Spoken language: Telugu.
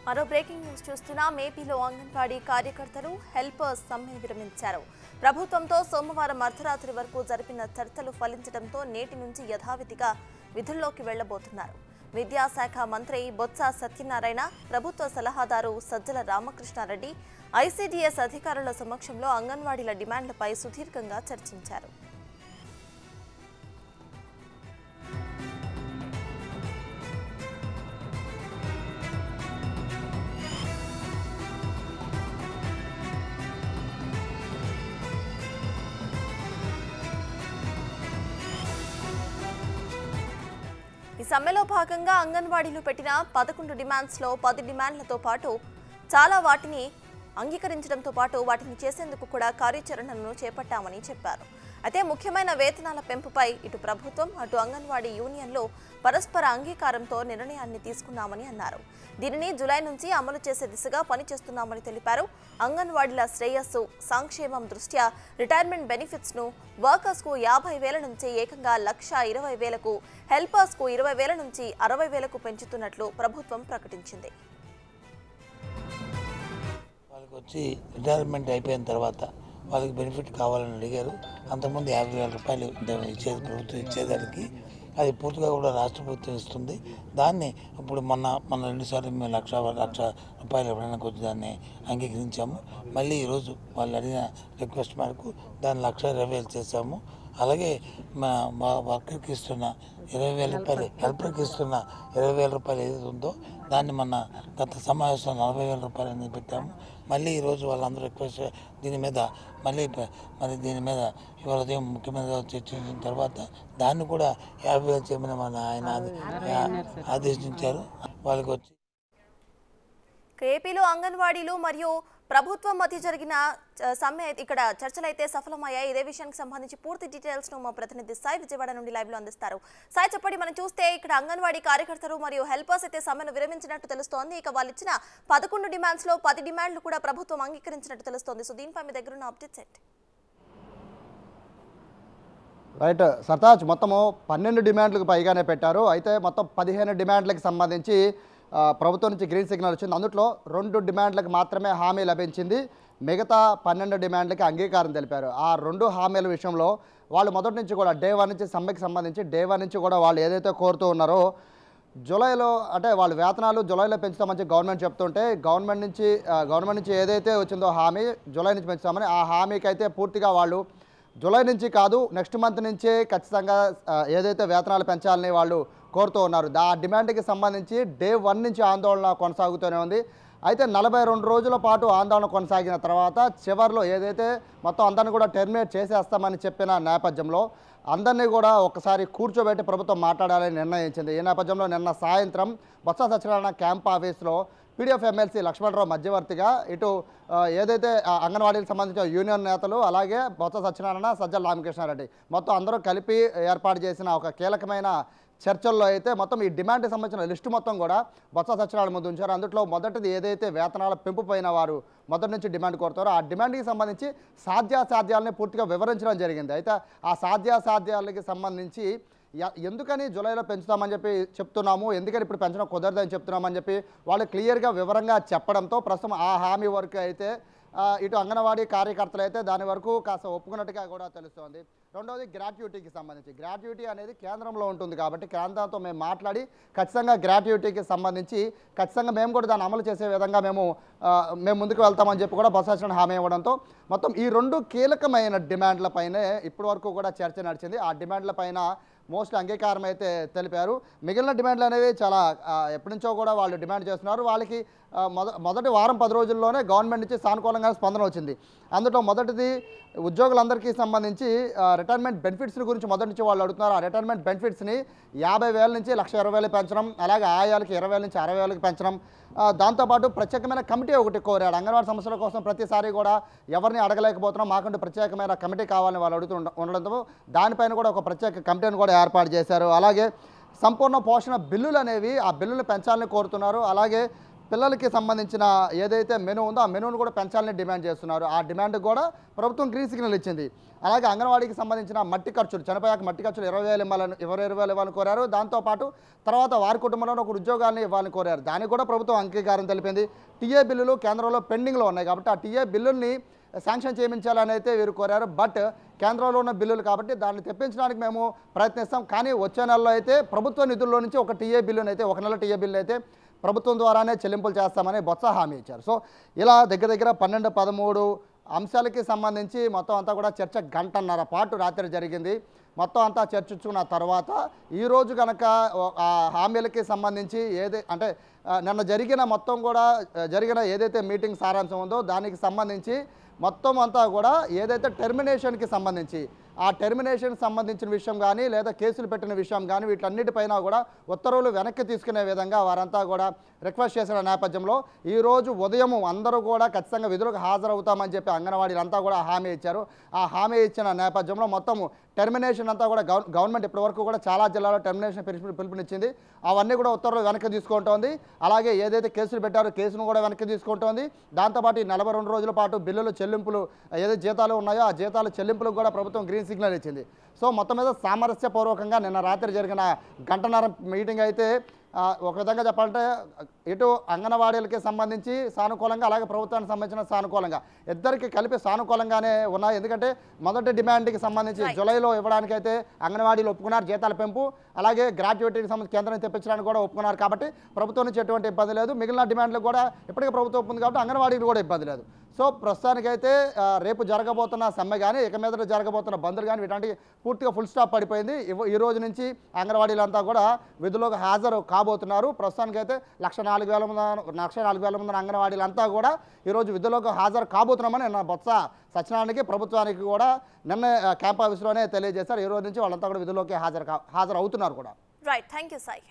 మరో బ్రేకింగ్ న్యూస్ చూస్తున్నాం. ఏపీలో అంగన్వాడీ కార్యకర్తలు హెల్పర్స్ సమ్మెను విరమించారు. ప్రభుత్వంతో సోమవారం అర్ధరాత్రి వరకు జరిపిన చర్చలు ఫలించడంతో నేటి నుంచి యథావిధిగా విధుల్లోకి వెళ్లబోతున్నారు. విద్యాశాఖ మంత్రి బొత్స సత్యనారాయణ, ప్రభుత్వ సలహాదారు సజ్జల రామకృష్ణారెడ్డి ఐసీడీఎస్ అధికారుల సమక్షంలో అంగన్వాడీల డిమాండ్లపై సుదీర్ఘంగా చర్చించారు. ఈ సమ్మెలో భాగంగా అంగన్వాడీలు పెట్టిన 11 డిమాండ్స్లో 10 డిమాండ్లతో పాటు చాలా వాటిని అంగీకరించడంతో పాటు వాటిని చేసేందుకు కూడా కార్యాచరణను చేపట్టామని చెప్పారు. అయితే ముఖ్యమైన వేతనాల పెంపుపై ఇటు ప్రభుత్వం అటు అంగన్వాడీ యూనియన్లు పరస్పర అంగీకారంతో నిర్ణయాన్ని తీసుకున్నామని అన్నారు. దీనిని జూలై నుంచి అమలు చేసే దిశగా పనిచేస్తున్నామని తెలిపారు. అంగన్వాడీల శ్రేయస్సు సంక్షేమం దృష్ట్యా రిటైర్మెంట్ బెనిఫిట్స్ ను వర్కర్స్ కు 50,000 నుంచి ఏకంగా 1,20,000కు, హెల్పర్స్ కు 20,000 నుంచి 60,000కు పెంచుతున్నట్లు ప్రభుత్వం ప్రకటించింది. వాళ్ళకి వచ్చి రిటైర్మెంట్ అయిపోయిన తర్వాత వాళ్ళకి బెనిఫిట్ కావాలని అడిగారు. అంతకుముందు 50,000 రూపాయలు ఇచ్చేది ప్రభుత్వం ఇచ్చేదానికి, అది పూర్తిగా కూడా రాష్ట్ర ప్రభుత్వం ఇస్తుంది. దాన్ని ఇప్పుడు మన 2 సార్లు మేము 1,00,000 రూపాయలు ఇవ్వడానికి వచ్చి దాన్ని అంగీకరించాము. మళ్ళీ ఈరోజు వాళ్ళు అడిగిన రిక్వెస్ట్ మేరకు దాన్ని 1,20,000 చేశాము. అలాగే మా వర్కర్కి ఇస్తున్న 20,000 రూపాయలు, హెల్పర్కి ఇస్తున్న 20,000 రూపాయలు ఏదైతే ఉందో దాన్ని మన గత సమావేశంలో 40,000 రూపాయలు అనేది పెట్టాము. మళ్ళీ ఈరోజు వాళ్ళందరూ రిక్వెస్ట్ దీని మీద దీని మీద ఇవాళ ఉదయం ముఖ్యమంత్రి చర్చించిన తర్వాత దాన్ని కూడా 50,000 చేయమని ఆయన ఆదేశించారు. వాళ్ళకి వచ్చి ఏపీలో అంగన్వాడీలు మరియు ప్రభుత్వం మధ్య జరిగిన సమ్మె ఇక్కడ చర్చలైతే సఫలమయ్యాయి. ఇదే విషయానికి సంబంధించి పూర్తి డీటెయిల్స్ ను మా ప్రతినిధి సాయి విజయవాడ నుండి లైవ్ లో అందిస్తారు. సాయి, చెప్పండి. మనం చూస్తే ఇక్కడ అంగన్వాడీ కార్యకర్తలు మరియు హెల్పర్స్ అయితే సమ్మెను విరమించినట్టు తెలుస్తోంది. ఇక వాళ్ళు ఇచ్చిన 11 డిమాండ్స్ లో 10 డిమాండ్లు కూడా ప్రభుత్వం అంగీకరించినట్టు తెలుస్తోంది. సో దీనిపై మీ దగ్గర ఉన్న అప్డేట్స్ ఏంటి? రైట్ సర్తాజ్, మొత్తము 12 డిమాండ్లకు పైగానే పెట్టారు. అయితే మొత్తం 15 డిమాండ్లకు సంబంధించి ప్రభుత్వం నుంచి గ్రీన్ సిగ్నల్ వచ్చింది. అందులో 2 డిమాండ్లకు మాత్రమే హామీ లభించింది. మిగతా 12 డిమాండ్లకి అంగీకారం తెలిపారు. ఆ 2 హామీల విషయంలో వాళ్ళు మొదటి నుంచి కూడా డే 1 నుంచి సమ్మెకి సంబంధించి డే 1 నుంచి కూడా వాళ్ళు ఏదైతే కోరుతూ ఉన్నారో జూలైలో, అంటే వాళ్ళ వేతనాలు జూలైలో పెంచుతామని గవర్నమెంట్ చెప్తుంటే గవర్నమెంట్ నుంచి ఏదైతే వచ్చిందో హామీ జూలై నుంచి పెంచుతామని, ఆ హామీకి అయితే పూర్తిగా వాళ్ళు జూలై నుంచి కాదు నెక్స్ట్ మంత్ నుంచే ఖచ్చితంగా ఏదైతే వేతనాలు పెంచాలని వాళ్ళు కోరుతూ ఉన్నారు. ఆ డిమాండ్కి సంబంధించి డే 1 నుంచి ఆందోళన కొనసాగుతూనే ఉంది. అయితే 42 రోజుల పాటు ఆందోళన కొనసాగిన తర్వాత చివరిలో ఏదైతే మొత్తం అందరినీ కూడా టెర్మినేట్ చేసేస్తామని చెప్పిన నేపథ్యంలో అందరినీ కూడా ఒకసారి కూర్చోబెట్టి ప్రభుత్వం మాట్లాడాలని నిర్ణయించింది. ఈ నేపథ్యంలో నిన్న సాయంత్రం బొత్స సత్యనారాయణ క్యాంప్ ఆఫీస్లో పీడీఎఫ్ ఎమ్మెల్సీ లక్ష్మణరావు మధ్యవర్తిగా ఇటు ఏదైతే అంగన్వాడీకి సంబంధించిన యూనియన్ నేతలు, అలాగే బొత్స సత్యనారాయణ, సజ్జల రామకృష్ణారెడ్డి మొత్తం అందరూ కలిపి ఏర్పాటు చేసిన ఒక కీలకమైన చర్చల్లో అయితే మొత్తం ఈ డిమాండ్కి సంబంధించిన లిస్టు మొత్తం కూడా బొత్స సత్యనారాయణ ముందు ఉంచారు. అందులో మొదటిది ఏదైతే వేతనాల పెంపు పైన వారు మొదటి నుంచి డిమాండ్ కోరుతారో ఆ డిమాండ్కి సంబంధించి సాధ్యాసాధ్యాలని పూర్తిగా వివరించడం జరిగింది. అయితే ఆ సాధ్యాసాధ్యాలకి సంబంధించి ఎందుకని జూలైలో పెంచుతామని చెప్పి చెప్తున్నాము, ఎందుకని ఇప్పుడు పెంచడం కుదరదని చెప్తున్నామని చెప్పి వాళ్ళు క్లియర్గా వివరంగా చెప్పడంతో ప్రస్తుతం ఆ హామీ వరకు అయితే ఇటు అంగన్వాడీ కార్యకర్తలు అయితే దాని వరకు కాస్త ఒప్పుకున్నట్టుగా కూడా తెలుస్తోంది. రెండవది గ్రాట్యుటీకి సంబంధించి, గ్రాట్యుటీ అనేది కేంద్రంలో ఉంటుంది కాబట్టి కేంద్రంతో మేము మాట్లాడి ఖచ్చితంగా గ్రాట్యుటీకి సంబంధించి ఖచ్చితంగా మేము కూడా దాన్ని అమలు చేసే విధంగా మేము ముందుకు వెళ్తామని చెప్పి కూడా బొత్స సత్యనారాయణ హామీ ఇవ్వడంతో మొత్తం ఈ 2 కీలకమైన డిమాండ్లపైనే ఇప్పటి వరకు కూడా చర్చ నడిచింది. ఆ డిమాండ్లపైన మోస్ట్లీ అంగీకారం అయితే తెలిపారు. మిగిలిన డిమాండ్లు అనేవి చాలా ఎప్పటి నుంచో కూడా వాళ్ళు డిమాండ్ చేస్తున్నారు. వాళ్ళకి మొదటి వారం 10 రోజుల్లోనే గవర్నమెంట్ నుంచి సానుకూలంగా స్పందన వచ్చింది. అందులో మొదటిది ఉద్యోగులందరికీ సంబంధించి రిటైర్మెంట్ బెనిఫిట్స్ గురించి మొదటి నుంచి వాళ్ళు అడుగుతున్నారు. ఆ రిటైర్మెంట్ బెనిఫిట్స్ని 50,000 నుంచి 1,20,000 పెంచడం, అలాగే ఆయాలకి 20,000 నుంచి 60,000 పెంచడం, దాంతోపాటు ప్రత్యేకమైన కమిటీ ఒకటి కోరాడు. అంగన్వాడీ సమస్యల కోసం ప్రతిసారి కూడా ఎవరిని అడగలేకపోతున్నాం, మాకంటూ ప్రత్యేకమైన కమిటీ కావాలని వాళ్ళు అడుగుతూ ఉండడంతో దానిపైన కూడా ఒక ప్రత్యేక కమిటీని కూడా ఏర్పాటు చేశారు. అలాగే సంపూర్ణ పోషణ బిల్లులు అనేవి ఆ బిల్లులు పెంచాలని కోరుతున్నారు. అలాగే పిల్లలకి సంబంధించిన ఏదైతే మెనూ ఉందో ఆ మెనూను కూడా పెంచాలని డిమాండ్ చేస్తున్నారు. ఆ డిమాండ్ కూడా ప్రభుత్వం గ్రీన్ సిగ్నల్ ఇచ్చింది. అలాగే అంగన్వాడీకి సంబంధించిన మట్టి ఖర్చులు, చనిపోయాక మట్టి ఖర్చులు 20,000 ఇవ్వాలని కోరారు. దాంతోపాటు తర్వాత వారి కుటుంబంలో ఒక ఉద్యోగాన్ని ఇవ్వాలని కోరారు. దానికి కూడా ప్రభుత్వం అంగీకారం తెలిపింది. టీఏ బిల్లులు కేంద్రంలో పెండింగ్లో ఉన్నాయి కాబట్టి ఆ టీఏ బిల్లుల్ని శాంక్షన్ చేయించాలని అయితే వీరు కోరారు. బట్ కేంద్రంలో ఉన్న బిల్లులు కాబట్టి దాన్ని తెప్పించడానికి మేము ప్రయత్నిస్తాం. కానీ వచ్చే నెలలో అయితే ప్రభుత్వ నిధుల్లో నుంచి ఒక టీఏ బిల్లుని అయితే, ఒక నెల టీఏ బిల్లు అయితే ప్రభుత్వం ద్వారానే చెల్లింపులు చేస్తామని బొత్స హామీ ఇచ్చారు. సో ఇలా దగ్గర దగ్గర 12-13 అంశాలకి సంబంధించి మొత్తం అంతా కూడా చర్చ గంటన్నర పాటు రాత్రి జరిగింది. మొత్తం అంతా చర్చించుకున్న తర్వాత ఈరోజు కనుక ఆ హామీలకి సంబంధించి అంటే నిన్న జరిగిన మొత్తం కూడా జరిగిన ఏదైతే మీటింగ్ సారాంశం ఉందో దానికి సంబంధించి మొత్తం అంతా కూడా ఏదైతే టెర్మినేషన్కి సంబంధించి ఆ టెర్మినేషన్కి సంబంధించిన విషయం కానీ లేదా కేసులు పెట్టిన విషయం కానీ వీటన్నిటిపైన కూడా ఉత్తర్వులు వెనక్కి తీసుకునే విధంగా వారంతా కూడా రిక్వెస్ట్ చేసిన నేపథ్యంలో ఈరోజు ఉదయం అందరూ కూడా ఖచ్చితంగా విధులకు హాజరవుతామని చెప్పి అంగన్వాడీలంతా కూడా హామీ ఇచ్చారు. ఆ హామీ ఇచ్చిన నేపథ్యంలో మొత్తం టెర్మినేషన్ అంతా కూడా గవర్నమెంట్ ఇప్పటివరకు కూడా చాలా జిల్లాలో టెర్మినేషన్ పిలుపునిచ్చింది. అవన్నీ కూడా ఉత్తర్వులు వెనక్కి తీసుకుంటోంది. అలాగే ఏదైతే కేసులు పెట్టారో కేసును కూడా వెనక్కి తీసుకుంటోంది. దాంతోపాటు ఈ 42 రోజుల పాటు బిల్లులు చెల్లింపులు ఏదైతే జీతాలు ఉన్నాయో ఆ జీతాలు చెల్లింపులకు కూడా ప్రభుత్వం గ్రీన్ సిగ్నల్ ఇచ్చింది. సో మొత్తం మీద సామరస్యపూర్వకంగా నిన్న రాత్రి జరిగిన గంటన్నర మీటింగ్ అయితే ఒక విధంగా చెప్పాలంటే ఇటు అంగన్వాడీలకి సంబంధించి సానుకూలంగా అలాగే ప్రభుత్వానికి సంబంధించిన సానుకూలంగా ఇద్దరికి కలిపి సానుకూలంగానే ఉన్నాయి. ఎందుకంటే మొదటి డిమాండ్కి సంబంధించి జూలైలో ఇవ్వడానికైతే అంగన్వాడీలు ఒప్పుకున్నారు జీతాల పెంపు, అలాగే గ్రాడ్యుయేటీకి సంబంధించి కేంద్రం తెప్పించడానికి కూడా ఒప్పుకున్నారు. కాబట్టి ప్రభుత్వం నుంచి ఎటువంటి ఇబ్బంది లేదు. మిగిలిన డిమాండ్లు కూడా ఇప్పటికే ప్రభుత్వం ఒప్పుకుంది కాబట్టి అంగన్వాడీలు కూడా ఇబ్బంది లేదు. సో ప్రస్తుతానికైతే రేపు జరగబోతున్న సమ్మె కానీ ఇక మీద జరగబోతున్న బందులు కానీ వీటి పూర్తిగా ఫుల్ స్టాప్ పడిపోయింది. ఈ రోజు నుంచి అంగన్వాడీలంతా కూడా విధులకు హాజరు కాబోతున్నారు. ప్రస్తుతానికైతే 1,04,000 మంది అంగన్వాడీలంతా కూడా ఈరోజు విధులకు హాజరు కాబోతున్నామని నిన్న బొత్స సత్యనారాయణకి ప్రభుత్వానికి కూడా నిన్న క్యాంప్ ఆఫీస్లోనే తెలియజేశారు. ఈ రోజు నుంచి వాళ్ళంతా కూడా విధుల్లోకి హాజరు అవుతున్నారు కూడా. Right, thank you Sai.